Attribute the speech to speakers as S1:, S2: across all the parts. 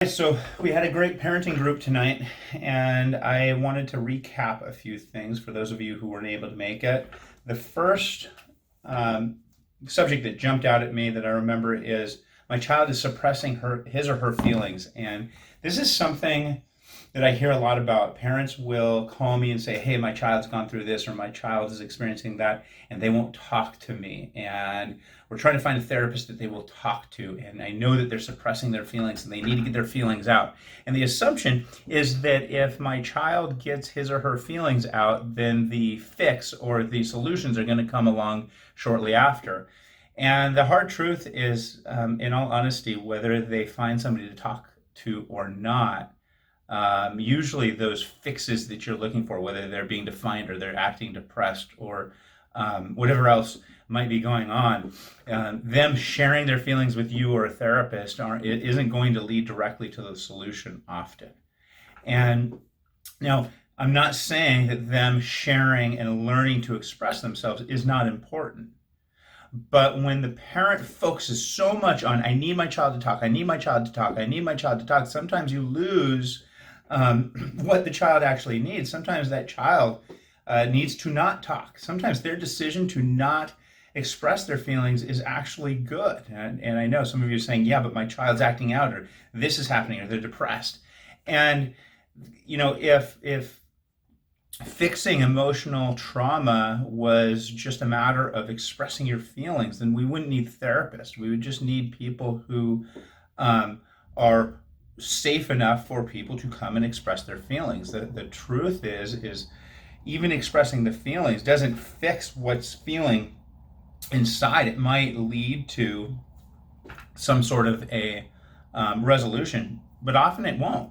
S1: So we had a great parenting group tonight, and I wanted to recap a few things for those of you who weren't able to make it. The first um, subject that jumped out at me that I remember is my child is suppressing his or her feelings, and this is something that I hear a lot about. Parents will call me and say, "Hey, my child's gone through this, or my child is experiencing that," and they won't talk to me. And we're trying to find a therapist that they will talk to. And I know that they're suppressing their feelings and they need to get their feelings out. And the assumption is that if my child gets his or her feelings out, then the fix or the solutions are going to come along shortly after. And the hard truth is, in all honesty, whether they find somebody to talk to or not, usually those fixes that you're looking for, whether they're being defined or they're acting depressed or whatever else might be going on, them sharing their feelings with you or a therapist isn't going to lead directly to the solution often. And now, I'm not saying that them sharing and learning to express themselves is not important. But when the parent focuses so much on, I need my child to talk, I need my child to talk, I need my child to talk, sometimes you lose what the child actually needs. Sometimes that child needs to not talk. Sometimes their decision to not express their feelings is actually good. And I know some of you are saying, yeah, but my child's acting out, or this is happening, or they're depressed. And, if fixing emotional trauma was just a matter of expressing your feelings, then we wouldn't need therapists. We would just need people who are safe enough for people to come and express their feelings. The truth is even expressing the feelings doesn't fix what's feeling inside. It might lead to some sort of a resolution, but often it won't.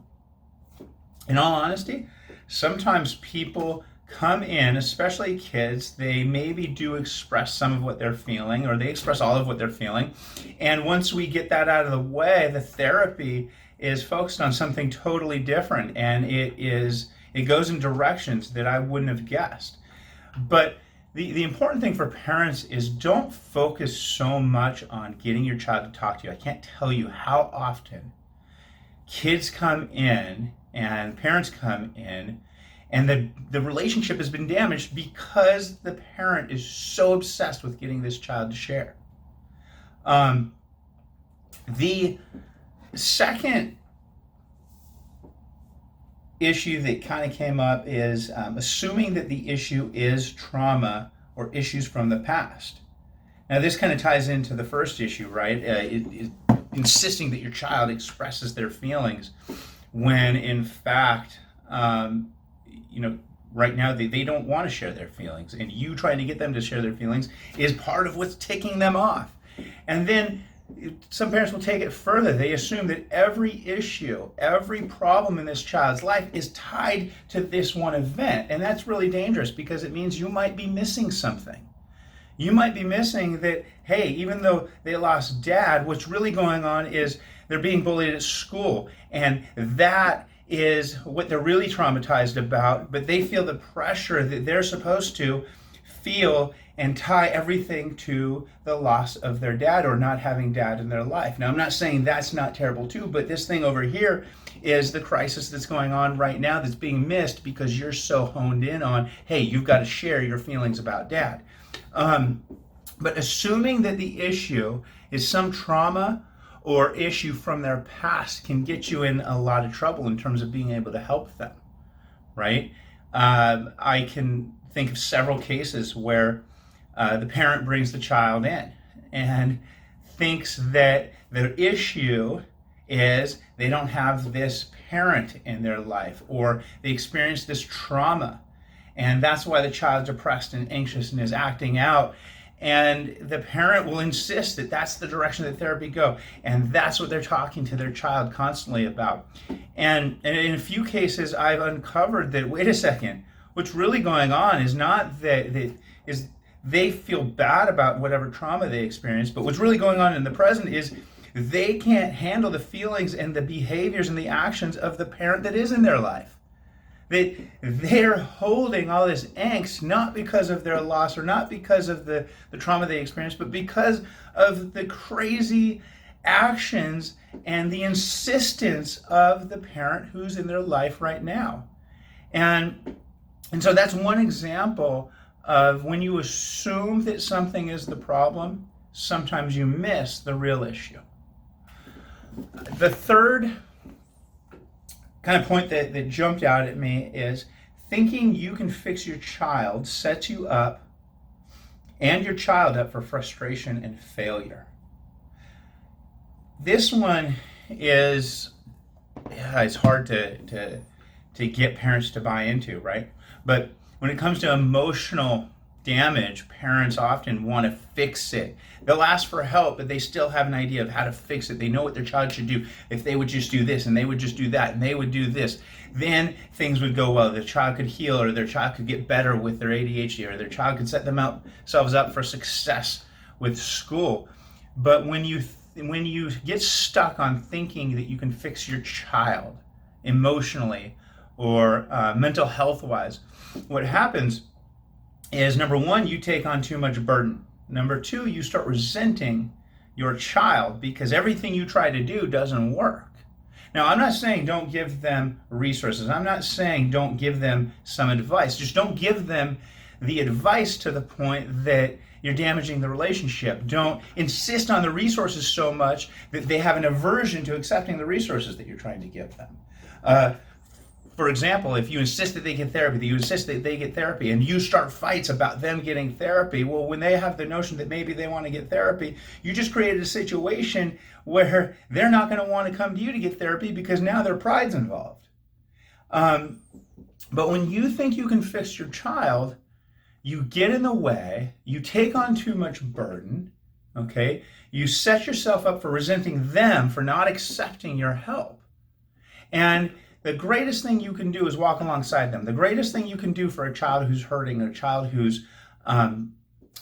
S1: In all honesty, sometimes people come in, especially kids, they maybe do express some of what they're feeling, or they express all of what they're feeling. And once we get that out of the way, the therapy is focused on something totally different, and it goes in directions that I wouldn't have guessed. But the important thing for parents is don't focus so much on getting your child to talk to you. I can't tell you how often kids come in and parents come in, and the relationship has been damaged because the parent is so obsessed with getting this child to share. The second issue that kind of came up is assuming that the issue is trauma or issues from the past. Now, this kind of ties into the first issue, right? Insisting that your child expresses their feelings when, in fact, right now they don't want to share their feelings, and you trying to get them to share their feelings is part of what's ticking them off. And then some parents will take it further. They assume that every issue, every problem in this child's life is tied to this one event. And that's really dangerous because it means you might be missing something. You might be missing that, hey, even though they lost dad, what's really going on is they're being bullied at school. And that is what they're really traumatized about. But they feel the pressure that they're supposed to feel and tie everything to the loss of their dad or not having dad in their life. Now, I'm not saying that's not terrible too, but this thing over here is the crisis that's going on right now that's being missed because you're so honed in on, hey, you've got to share your feelings about dad. But assuming that the issue is some trauma or issue from their past can get you in a lot of trouble in terms of being able to help them, right? I can think of several cases where the parent brings the child in and thinks that their issue is they don't have this parent in their life, or they experience this trauma, and that's why the child's depressed and anxious and is acting out. And the parent will insist that that's the direction that therapy go, and that's what they're talking to their child constantly about. And in a few cases, I've uncovered that, wait a second, what's really going on is not that they feel bad about whatever trauma they experienced, but what's really going on in the present is they can't handle the feelings and the behaviors and the actions of the parent that is in their life. They're holding all this angst not because of their loss or not because of the trauma they experienced, but because of the crazy actions and the insistence of the parent who's in their life right now. And so that's one example of when you assume that something is the problem, sometimes you miss the real issue. The third kind of point that jumped out at me is thinking you can fix your child sets you up and your child up for frustration and failure. This one is, it's hard to get parents to buy into, right? But when it comes to emotional damage, parents often want to fix it. They'll ask for help, but they still have an idea of how to fix it. They know what their child should do. If they would just do this, and they would just do that, and they would do this, then things would go well. Their child could heal, or their child could get better with their ADHD, or their child could set themselves up for success with school. But when you get stuck on thinking that you can fix your child emotionally or mental health wise, what happens is, number one, you take on too much burden. Number two, you start resenting your child because everything you try to do doesn't work. Now, I'm not saying don't give them resources. I'm not saying don't give them some advice. Just don't give them the advice to the point that you're damaging the relationship. Don't insist on the resources so much that they have an aversion to accepting the resources that you're trying to give them. For example, if you insist that they get therapy, and you start fights about them getting therapy, well, when they have the notion that maybe they want to get therapy, you just created a situation where they're not going to want to come to you to get therapy because now their pride's involved. But when you think you can fix your child, you get in the way, you take on too much burden, okay? You set yourself up for resenting them for not accepting your help. And the greatest thing you can do is walk alongside them. The greatest thing you can do for a child who's hurting, or a child who's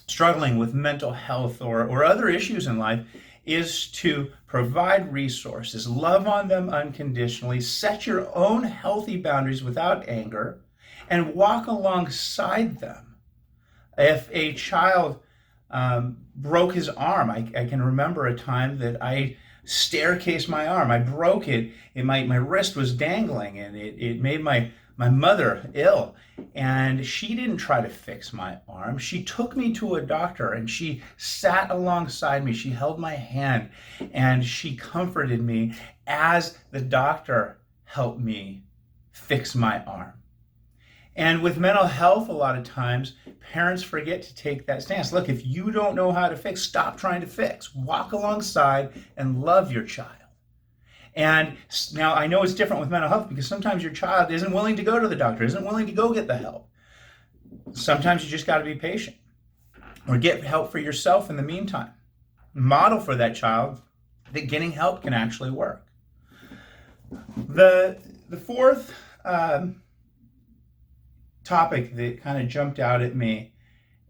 S1: struggling with mental health or other issues in life, is to provide resources, love on them unconditionally, set your own healthy boundaries without anger, and walk alongside them. If a child broke his arm, I can remember a time that I staircased my arm. I broke it, and my wrist was dangling, and it made my mother ill. And she didn't try to fix my arm. She took me to a doctor, and she sat alongside me. She held my hand, and she comforted me as the doctor helped me fix my arm. And with mental health, a lot of times, parents forget to take that stance. Look, if you don't know how to fix, stop trying to fix. Walk alongside and love your child. And now I know it's different with mental health because sometimes your child isn't willing to go to the doctor, isn't willing to go get the help. Sometimes you just got to be patient or get help for yourself in the meantime. Model for that child that getting help can actually work. The fourth topic that kind of jumped out at me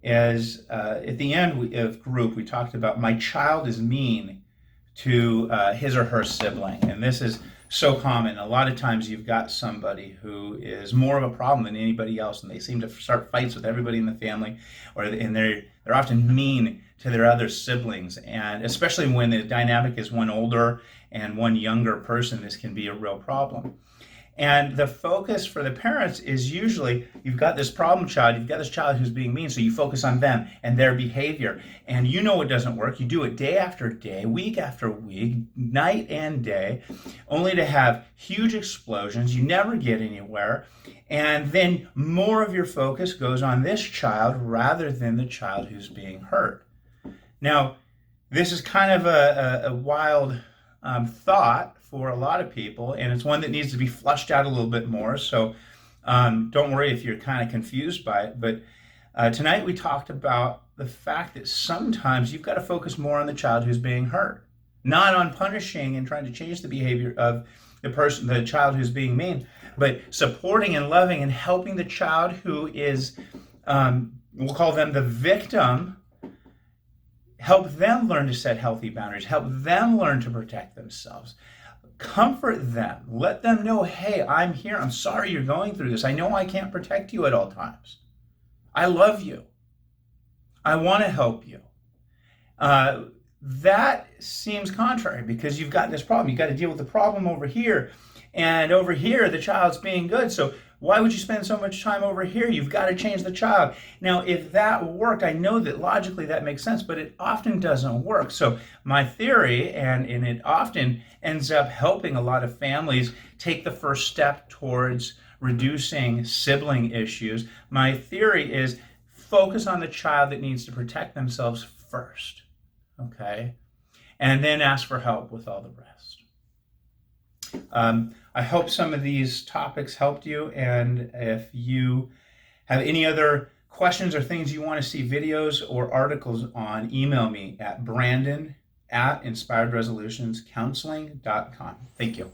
S1: is at the end of group, we talked about my child is mean to his or her sibling. And this is so common. A lot of times you've got somebody who is more of a problem than anybody else, and they seem to start fights with everybody in the family, and they're often mean to their other siblings. And especially when the dynamic is one older and one younger person, this can be a real problem. And the focus for the parents is usually, you've got this problem child, you've got this child who's being mean, so you focus on them and their behavior. And you know it doesn't work. You do it day after day, week after week, night and day, only to have huge explosions. You never get anywhere. And then more of your focus goes on this child rather than the child who's being hurt. Now, this is kind of a wild thought for a lot of people, and it's one that needs to be flushed out a little bit more. So don't worry if you're kind of confused by it. But tonight we talked about the fact that sometimes you've got to focus more on the child who's being hurt, not on punishing and trying to change the behavior of the child who's being mean, but supporting and loving and helping the child who is, we'll call them the victim. Help them learn to set healthy boundaries. Help them learn to protect themselves. Comfort them. Let them know, hey, I'm here. I'm sorry you're going through this. I know I can't protect you at all times. I love you. I want to help you. That seems contrary because you've got this problem. You've got to deal with the problem over here. And over here, the child's being good. So why would you spend so much time over here? You've got to change the child. Now, if that worked, I know that logically that makes sense, but it often doesn't work. So my theory, and it often ends up helping a lot of families take the first step towards reducing sibling issues. My theory is focus on the child that needs to protect themselves first, okay? And then ask for help with all the rest. I hope some of these topics helped you, and if you have any other questions or things you want to see videos or articles on, email me at brandon@inspiredresolutionscounseling.com. Thank you.